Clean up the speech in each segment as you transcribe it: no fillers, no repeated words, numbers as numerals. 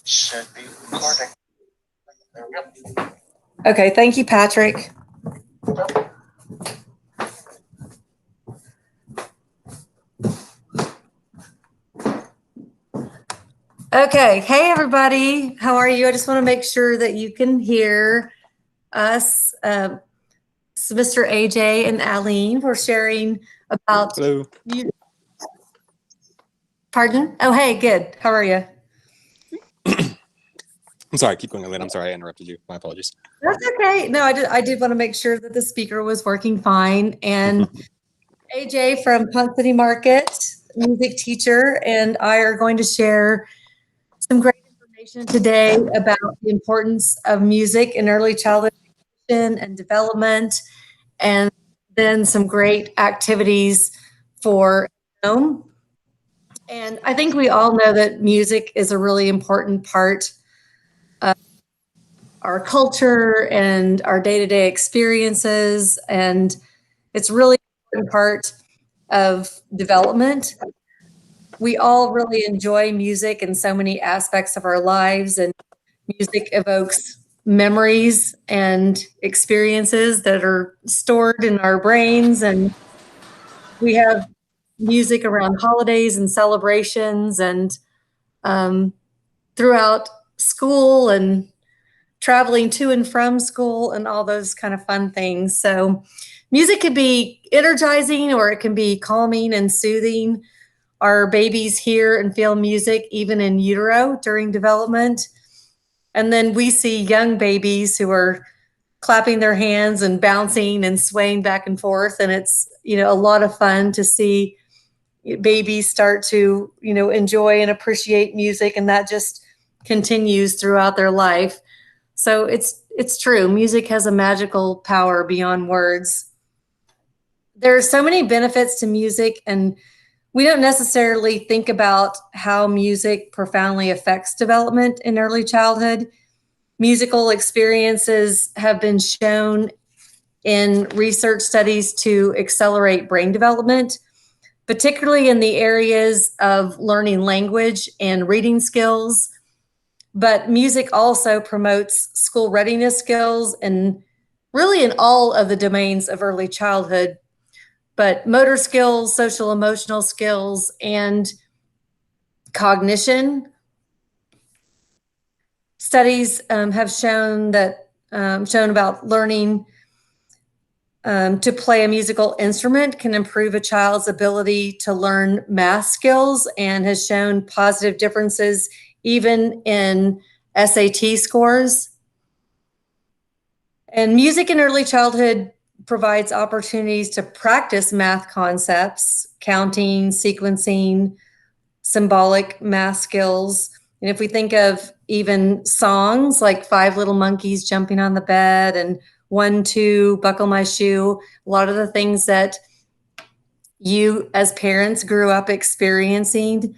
Should be recording. There we go. Okay, thank you, Patrick. Okay, hey everybody, how are you? I just want to make sure that you can hear us. So Mr. AJ and Aline were sharing about. Hello. Pardon? Oh, hey, good. How are you? I'm sorry, keep going, Elaine. I'm sorry I interrupted you. My apologies. That's okay. No, I did want to make sure that the speaker was working fine. And AJ from Pont City Market, music teacher, and I are going to share some great information today about the importance of music in early childhood education and development, and then some great activities for home. And I think we all know that music is a really important part of our culture and our day-to-day experiences, and it's really an important part of development. We all really enjoy music in so many aspects of our lives, and music evokes memories and experiences that are stored in our brains. And we have music around holidays and celebrations, and throughout school and traveling to and from school and all those kind of fun things. So music can be energizing or it can be calming and soothing. Our babies hear and feel music even in utero during development. And then we see young babies who are clapping their hands and bouncing and swaying back and forth. And it's, a lot of fun to see babies start to, enjoy and appreciate music. And that just continues throughout their life. So it's true. Music has a magical power beyond words. There are so many benefits to music, and we don't necessarily think about how music profoundly affects development in early childhood. Musical experiences have been shown in research studies to accelerate brain development, particularly in the areas of learning language and reading skills. But music also promotes school readiness skills and really in all of the domains of early childhood, but motor skills, social emotional skills, and cognition. Studies have shown about learning to play a musical instrument can improve a child's ability to learn math skills, and has shown positive differences even in SAT scores. And music in early childhood provides opportunities to practice math concepts, counting, sequencing, symbolic math skills. And if we think of even songs like Five Little Monkeys Jumping on the Bed and 1, 2, Buckle My Shoe, a lot of the things that you as parents grew up experiencing,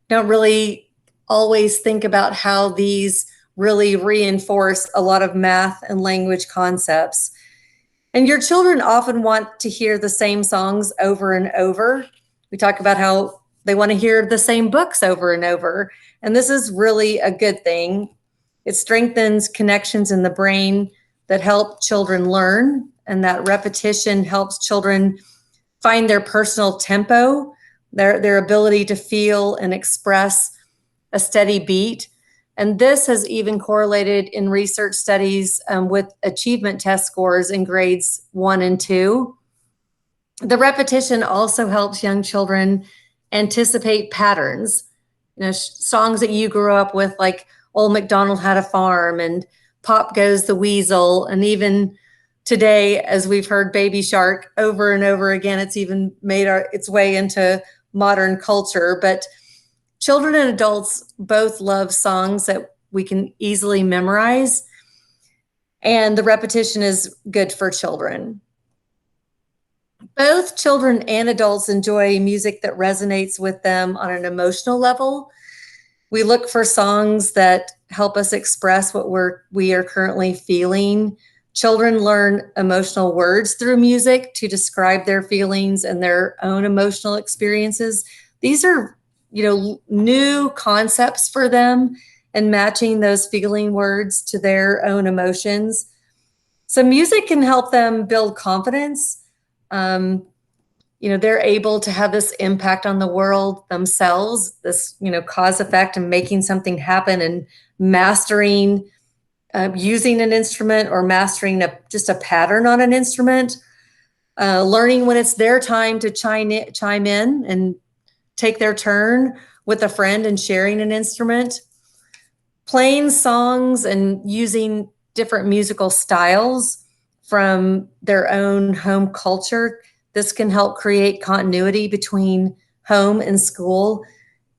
don't really always think about how these really reinforce a lot of math and language concepts. And your children often want to hear the same songs over and over. We talk about how they want to hear the same books over and over. And this is really a good thing. It strengthens connections in the brain that help children learn, and that repetition helps children find their personal tempo, their ability to feel and express a steady beat. And this has even correlated in research studies with achievement test scores in grades 1 and 2. The repetition also helps young children anticipate patterns. Songs that you grew up with, like Old MacDonald Had a Farm and Pop Goes the Weasel, and even today, as we've heard Baby Shark over and over again, it's even made its way into modern culture. But children and adults both love songs that we can easily memorize, and the repetition is good for children. Both children and adults enjoy music that resonates with them on an emotional level. We look for songs that help us express what we are currently feeling. Children learn emotional words through music to describe their feelings and their own emotional experiences. These are, new concepts for them, and matching those feeling words to their own emotions. So music can help them build confidence. They're able to have this impact on the world themselves, this, cause effect and making something happen and mastering using an instrument or mastering just a pattern on an instrument, learning when it's their time to chime in and take their turn with a friend and sharing an instrument, playing songs and using different musical styles from their own home culture. This can help create continuity between home and school.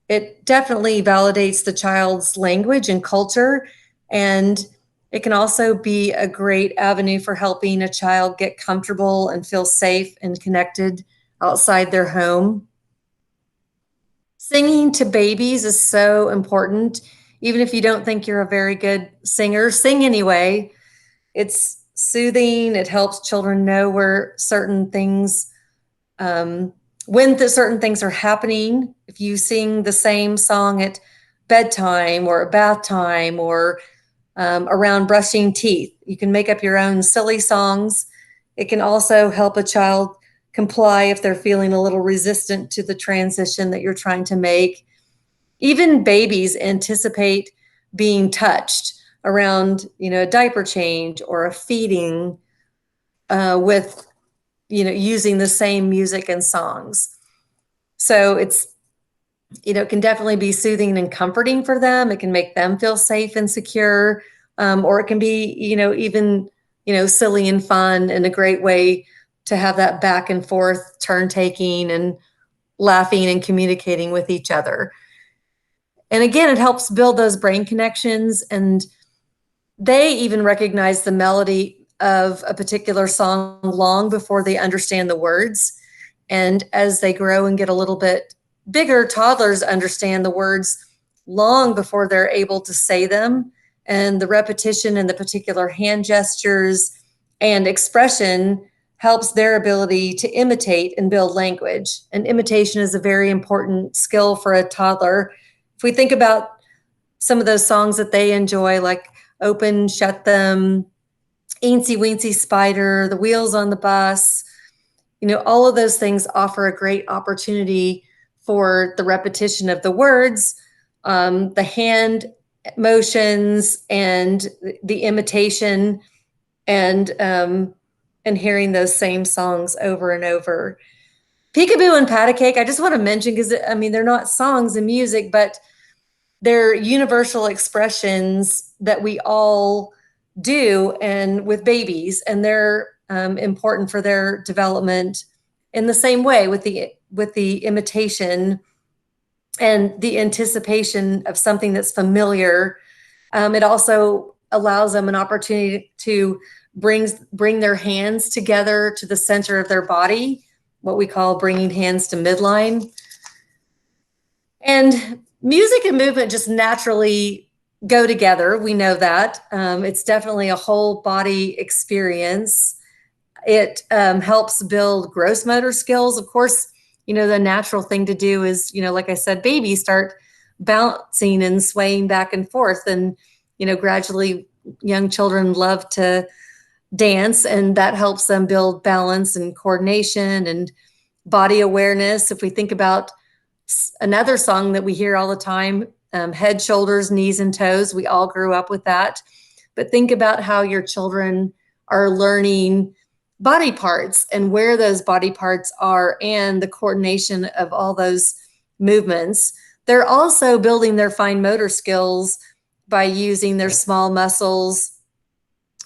It definitely validates the child's language and culture, and it can also be a great avenue for helping a child get comfortable and feel safe and connected outside their home. Singing to babies is so important. Even if you don't think you're a very good singer, sing anyway. It's soothing. It helps children know where certain things, certain things are happening. If you sing the same song at bedtime or at bath time or around brushing teeth, you can make up your own silly songs. It can also help a child comply if they're feeling a little resistant to the transition that you're trying to make. Even babies anticipate being touched around, a diaper change or a feeding with, using the same music and songs. So it can definitely be soothing and comforting for them. It can make them feel safe and secure, or it can be, even, silly and fun and a great way to have that back and forth turn taking and laughing and communicating with each other. And again, it helps build those brain connections, and they even recognize the melody of a particular song long before they understand the words. And as they grow and get a little bit bigger, toddlers understand the words long before they're able to say them. And the repetition and the particular hand gestures and expression helps their ability to imitate and build language. And imitation is a very important skill for a toddler. If we think about some of those songs that they enjoy, like Open, Shut Them, Eensy Weensy Spider, The Wheels on the Bus, all of those things offer a great opportunity for the repetition of the words, the hand motions, and the imitation, and hearing those same songs over and over. Peekaboo and Pat a Cake, I just want to mention because, they're not songs and music, but they're universal expressions that we all do and with babies, and they're important for their development in the same way with the imitation and the anticipation of something that's familiar. It also allows them an opportunity to bring their hands together to the center of their body, what we call bringing hands to midline. And music and movement just naturally go together. We know that. It's definitely a whole body experience. It helps build gross motor skills. Of course, the natural thing to do is, like I said, babies start bouncing and swaying back and forth. And, gradually young children love to dance, and that helps them build balance and coordination and body awareness. If we think about another song that we hear all the time, head, shoulders, knees, and toes, we all grew up with that. But think about how your children are learning body parts and where those body parts are and the coordination of all those movements. They're also building their fine motor skills by using their small muscles,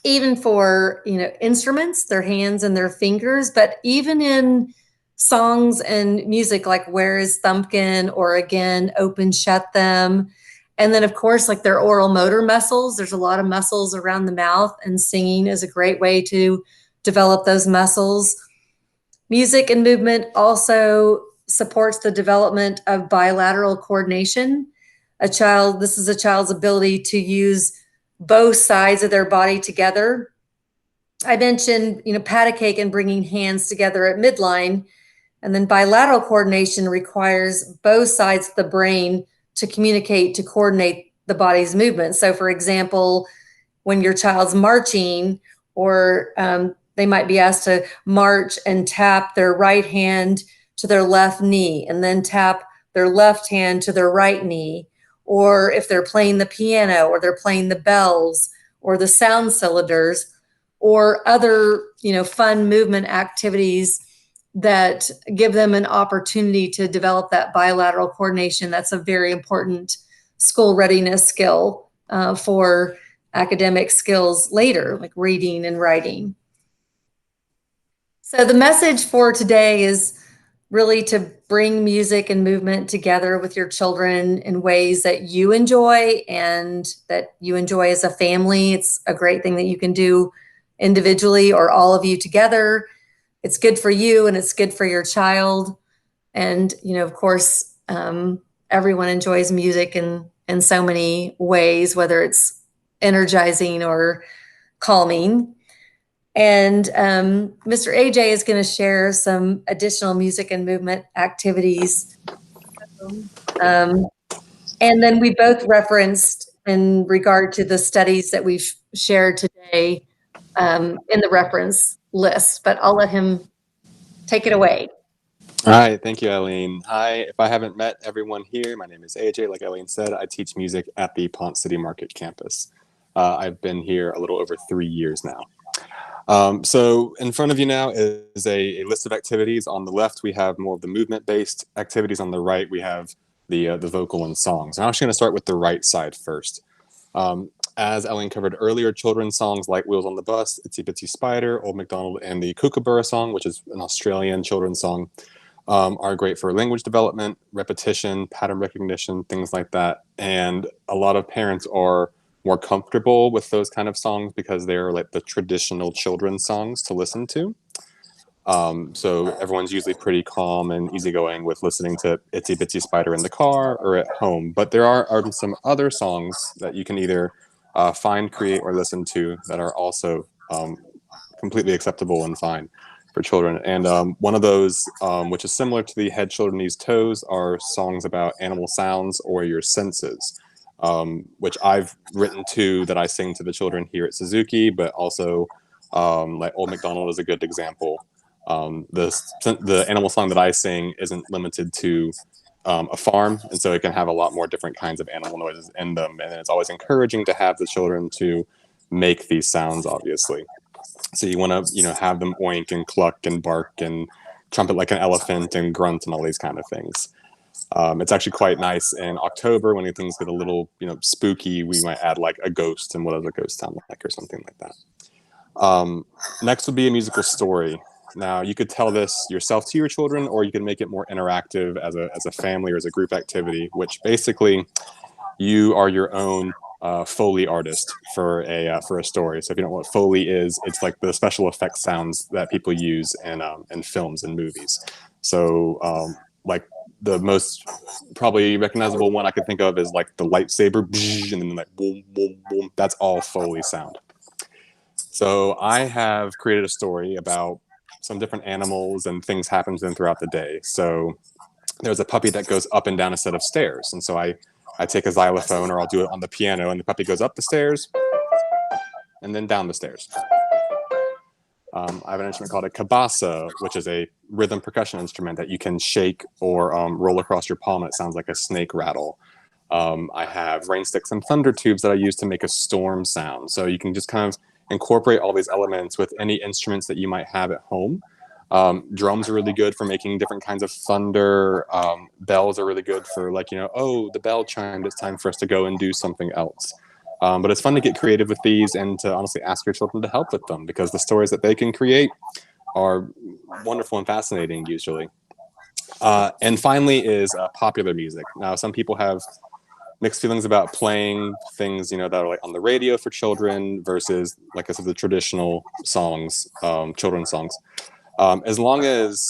even for, instruments, their hands and their fingers, but even in songs and music like Where is Thumpkin, or again, Open, Shut Them. And then of course, like their oral motor muscles, there's a lot of muscles around the mouth, and singing is a great way to develop those muscles. Music and movement also supports the development of bilateral coordination. This is a child's ability to use both sides of their body together. I mentioned, pat a cake and bringing hands together at midline. And then bilateral coordination requires both sides of the brain to communicate, to coordinate the body's movement. So, for example, when your child's marching, or they might be asked to march and tap their right hand to their left knee and then tap their left hand to their right knee. Or if they're playing the piano, or they're playing the bells or the sound cylinders, or other, fun movement activities that give them an opportunity to develop that bilateral coordination. That's a very important school readiness skill for academic skills later, like reading and writing. So the message for today is really to bring music and movement together with your children in ways that you enjoy and that you enjoy as a family. It's a great thing that you can do individually or all of you together. It's good for you and it's good for your child. And, of course, everyone enjoys music in so many ways, whether it's energizing or calming. And Mr. AJ is going to share some additional music and movement activities. And then we both referenced in regard to the studies that we've shared today in the reference list, but I'll let him take it away. All right, thank you, Eileen. Hi, if I haven't met everyone here, my name is AJ. Like Eileen said, I teach music at the Ponce City Market campus. I've been here a little over 3 years now. So in front of you now is a list of activities. On the left, we have more of the movement-based activities. On the right, we have the vocal and songs. I'm actually going to start with the right side first. As Eileen covered earlier, children's songs like Wheels on the Bus, Itsy Bitsy Spider, Old MacDonald, and the Kookaburra song, which is an Australian children's song, are great for language development, repetition, pattern recognition, things like that. And a lot of parents are more comfortable with those kind of songs because they're like the traditional children's songs to listen to. So everyone's usually pretty calm and easygoing with listening to Itsy Bitsy Spider in the car or at home. But there are some other songs that you can either find, create, or listen to that are also completely acceptable and fine for children. And one of those, which is similar to the Head, Shoulder, Knees, Toes, are songs about animal sounds or your senses. Which I've written to that I sing to the children here at Suzuki, but also like Old MacDonald is a good example. The animal song that I sing isn't limited to a farm, and so it can have a lot more different kinds of animal noises in them, and it's always encouraging to have the children to make these sounds, obviously. So you want to, have them oink and cluck and bark and trumpet like an elephant and grunt and all these kind of things. It's actually quite nice in October when things get a little, spooky. We might add like a ghost and what does a ghost sound like or something like that. Next would be a musical story. Now you could tell this yourself to your children, or you can make it more interactive as a family or as a group activity, which basically you are your own Foley artist for a story. So if you don't know what Foley is, it's like the special effects sounds that people use in films and movies. So like the most probably recognizable one I could think of is like the lightsaber, and then like boom, boom, boom. That's all Foley sound. So I have created a story about some different animals and things happen to them throughout the day. So there's a puppy that goes up and down a set of stairs. And so I take a xylophone, or I'll do it on the piano, and the puppy goes up the stairs and then down the stairs. I have an instrument called a cabasa, which is a rhythm percussion instrument that you can shake or roll across your palm. It sounds like a snake rattle. I have rain sticks and thunder tubes that I use to make a storm sound. So you can just kind of incorporate all these elements with any instruments that you might have at home. Drums are really good for making different kinds of thunder. Bells are really good for like, oh, the bell chimed, it's time for us to go and do something else. But it's fun to get creative with these and to honestly ask your children to help with them, because the stories that they can create are wonderful and fascinating usually. And finally is popular music. Now, some people have mixed feelings about playing things, that are like on the radio for children versus, like I said, the traditional songs, children's songs. As long as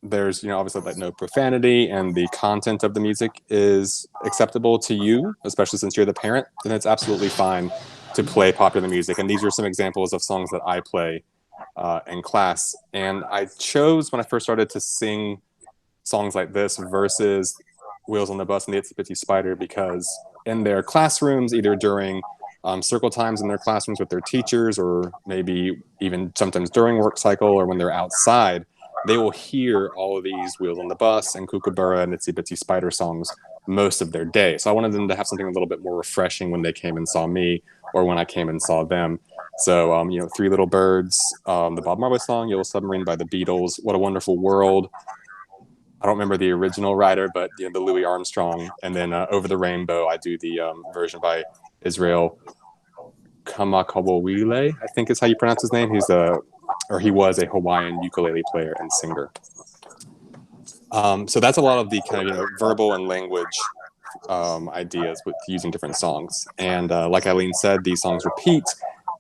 there's, obviously like no profanity and the content of the music is acceptable to you, especially since you're the parent, then it's absolutely fine to play popular music. And these are some examples of songs that I play in class. And I chose, when I first started, to sing songs like this versus Wheels on the Bus and the Itsy Bitsy Spider, because in their classrooms, either during circle times in their classrooms with their teachers, or maybe even sometimes during work cycle, or when they're outside, they will hear all of these Wheels on the Bus and Kookaburra and Itsy Bitsy Spider songs most of their day. So I wanted them to have something a little bit more refreshing when they came and saw me, or when I came and saw them. So, Three Little Birds, the Bob Marley song, Yellow Submarine by the Beatles, What a Wonderful World. I don't remember the original writer, but the Louis Armstrong. And then Over the Rainbow, I do the version by Israel Kamakawawile, I think is how you pronounce his name. He was a Hawaiian ukulele player and singer. So that's a lot of the kind of verbal and language ideas with using different songs. And like Eileen said, these songs repeat.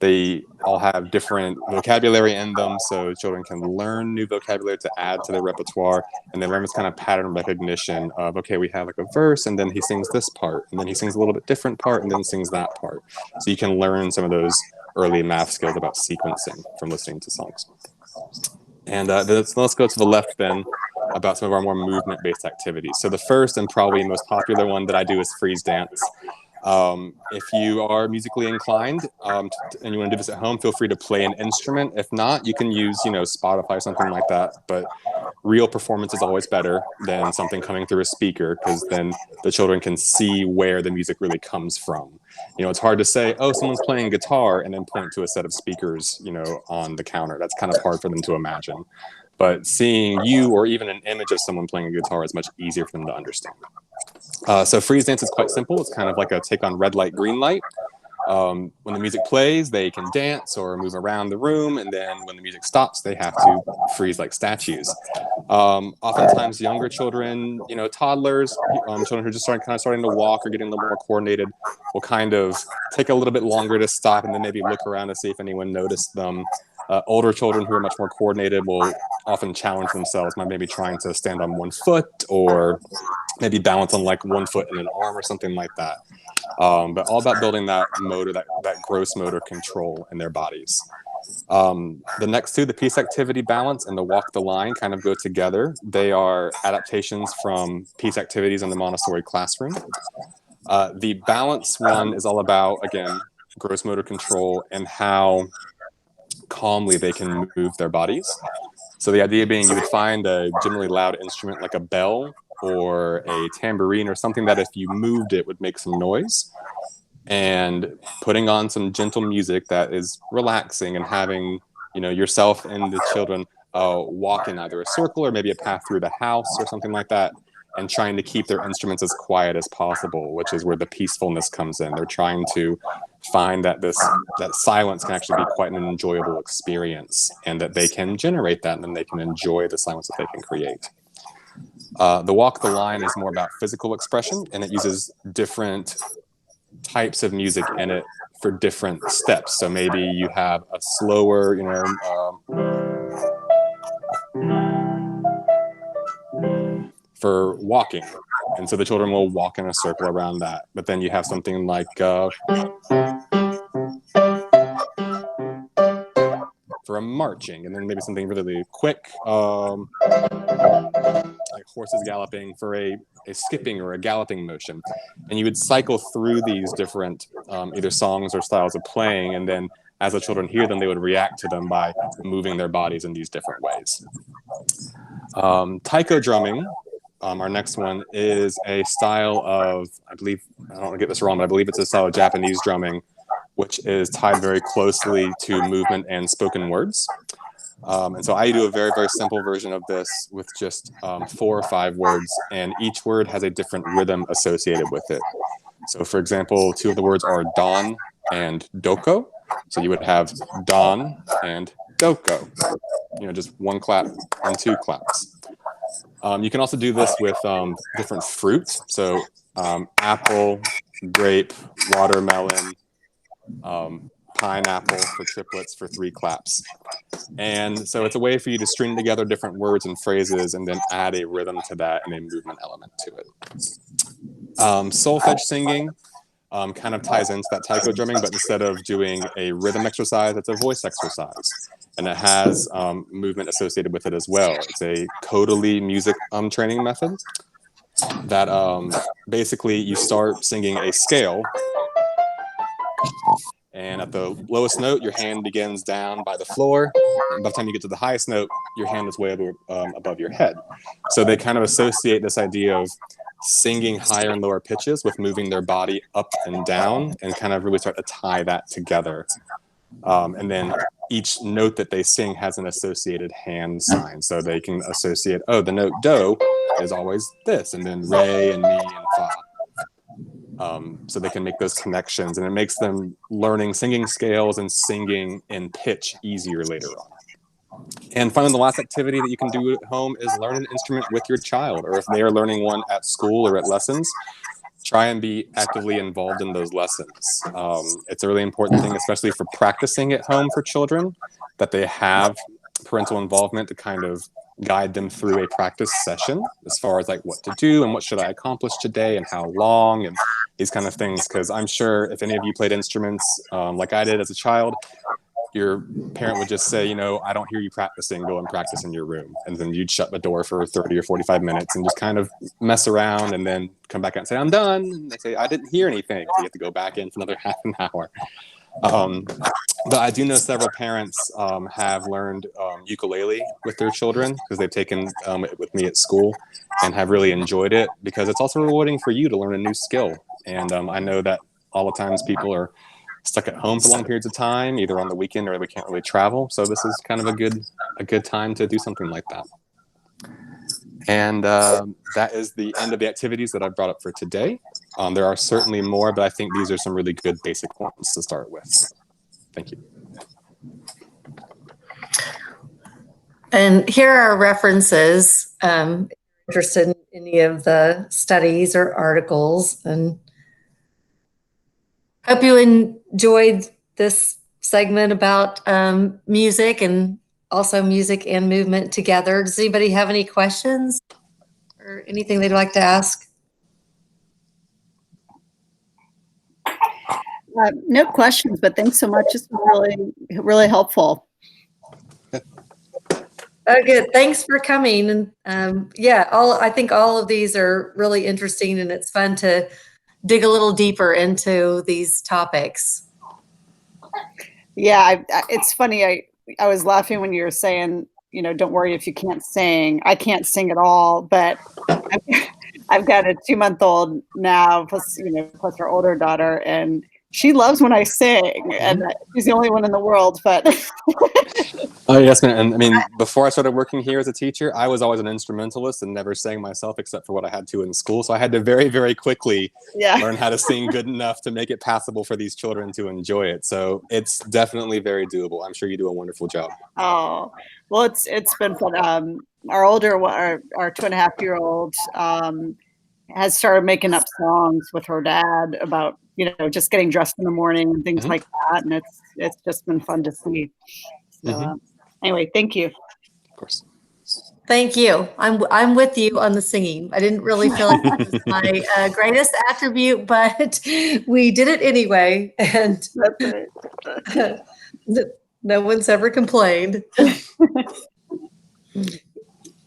They all have different vocabulary in them, so children can learn new vocabulary to add to their repertoire, and they learn this kind of pattern recognition of, okay, we have like a verse, and then he sings this part, and then he sings a little bit different part, and then sings that part. So you can learn some of those early math skills about sequencing from listening to songs. And let's go to the left then, about some of our more movement-based activities. So the first and probably most popular one that I do is freeze dance. If you are musically inclined and you want to do this at home, feel free to play an instrument. If not, you can use, Spotify or something like that. But real performance is always better than something coming through a speaker, because then the children can see where the music really comes from. It's hard to say, oh, someone's playing guitar, and then point to a set of speakers, on the counter. That's kind of hard for them to imagine. But seeing you, or even an image of someone playing a guitar, is much easier for them to understand. So freeze dance is quite simple. It's kind of like a take on red light, green light. When the music plays, they can dance or move around the room, and then when the music stops, they have to freeze like statues. Oftentimes, younger children, toddlers, children who are just starting to walk or getting a little more coordinated, will kind of take a little bit longer to stop, and then maybe look around to see if anyone noticed them. Older children who are much more coordinated will often challenge themselves by maybe trying to stand on one foot, or maybe balance on like one foot and an arm or something like that. But all about building that motor, that gross motor control in their bodies. The next two, the peace activity balance and the walk the line, kind of go together. They are adaptations from peace activities in the Montessori classroom. The balance one is all about, again, gross motor control and how calmly they can move their bodies. So the idea being, you would find a generally loud instrument like a bell or a tambourine or something that if you moved it would make some noise, and putting on some gentle music that is relaxing, and having yourself and the children walk in either a circle or maybe a path through the house or something like that, and trying to keep their instruments as quiet as possible, which is where the peacefulness comes in. They're trying to find that silence can actually be quite an enjoyable experience, and that they can generate that, and then they can enjoy the silence that they can create. The walk the line is more about physical expression, and it uses different types of music in it for different steps. So maybe you have a slower, for walking, and so the children will walk in a circle around that. But then you have something like for a marching, and then maybe something really quick, like horses galloping, for a skipping or a galloping motion. And you would cycle through these different either songs or styles of playing, and then as the children hear them, they would react to them by moving their bodies in these different ways. Taiko drumming, our next one, is a style of, I don't want to get this wrong, but I believe it's a style of Japanese drumming, which is tied very closely to movement and spoken words. And so I do a very, very simple version of this with just 4 or 5 words, and each word has a different rhythm associated with it. So for example, 2 of the words are don and doko. So you would have don and doko, just 1 clap and 2 claps. You can also do this with different fruit. So apple, grape, watermelon, pineapple for triplets for 3 claps. And so it's a way for you to string together different words and phrases, and then add a rhythm to that and a movement element to it. Solfege singing kind of ties into that taiko drumming, but instead of doing a rhythm exercise, it's a voice exercise. And it has movement associated with it as well. It's a Kodali music training method. that basically you start singing a scale, and at the lowest note, your hand begins down by the floor. And by the time you get to the highest note, your hand is way above your head. So they kind of associate this idea of singing higher and lower pitches with moving their body up and down, and kind of really start to tie that together. And then each note that they sing has an associated hand sign. So they can associate, oh, the note do is always this, and then re and mi and fa. So they can make those connections, and it makes them learning singing scales and singing in pitch easier later on. And finally, the last activity that you can do at home is learn an instrument with your child, or if they are learning one at school or at lessons, try and be actively involved in those lessons. It's a really important thing, especially for practicing at home for children, that they have parental involvement to kind of guide them through a practice session as far as like what to do and what should I accomplish today and how long and these kind of things. Because I'm sure if any of you played instruments like I did as a child, your parent would just say, you know, I don't hear you practicing, go and practice in your room. And then you'd shut the door for 30 or 45 minutes and just kind of mess around and then come back out and say, I'm done. And they say, I didn't hear anything. So you have to go back in for another half an hour. But I do know several parents have learned ukulele with their children because they've taken it with me at school and have really enjoyed it, because it's also rewarding for you to learn a new skill. And I know that all the times people are stuck at home for long periods of time, either on the weekend or we can't really travel. So this is kind of a good time to do something like that. And that is the end of the activities that I've brought up for today. There are certainly more, but I think these are some really good basic ones to start with. Thank you. And here are references, if you're interested in any of the studies or articles. And hope you enjoyed this segment about music, and also music and movement together. Does anybody have any questions or anything they'd like to ask? No questions, but thanks so much. It's really, really helpful. Oh, good. Thanks for coming. And yeah, I think all of these are really interesting, and it's fun to dig a little deeper into these topics. Yeah, it's funny. I was laughing when you were saying, you know, don't worry if you can't sing. I can't sing at all, but I've got a 2-month-old now, plus our older daughter, and she loves when I sing, and she's the only one in the world, but. Oh, yes, man. And I mean, before I started working here as a teacher, I was always an instrumentalist and never sang myself except for what I had to in school. So I had to very, very quickly learn how to sing good enough to make it passable for these children to enjoy it. So it's definitely very doable. I'm sure you do a wonderful job. Oh, well, it's been fun. Our 2.5-year-old has started making up songs with her dad about, just getting dressed in the morning and things like that. And it's just been fun to see. So anyway, thank you. Of course. Thank you. I'm with you on the singing. I didn't really feel like that was my greatest attribute, but we did it anyway. And That's right. No one's ever complained.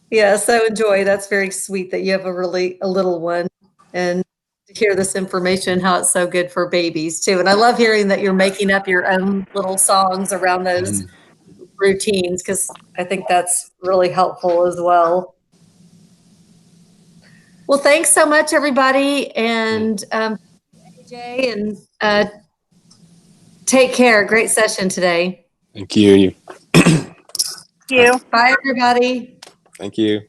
Yeah, so enjoy. That's very sweet that you have a little one, and to hear this information, how it's so good for babies too. And I love hearing that you're making up your own little songs around those routines, because I think that's really helpful as well. Well, thanks so much, everybody, and AJ, and take care. Great session today. Thank you. Thank you. Bye, everybody. Thank you.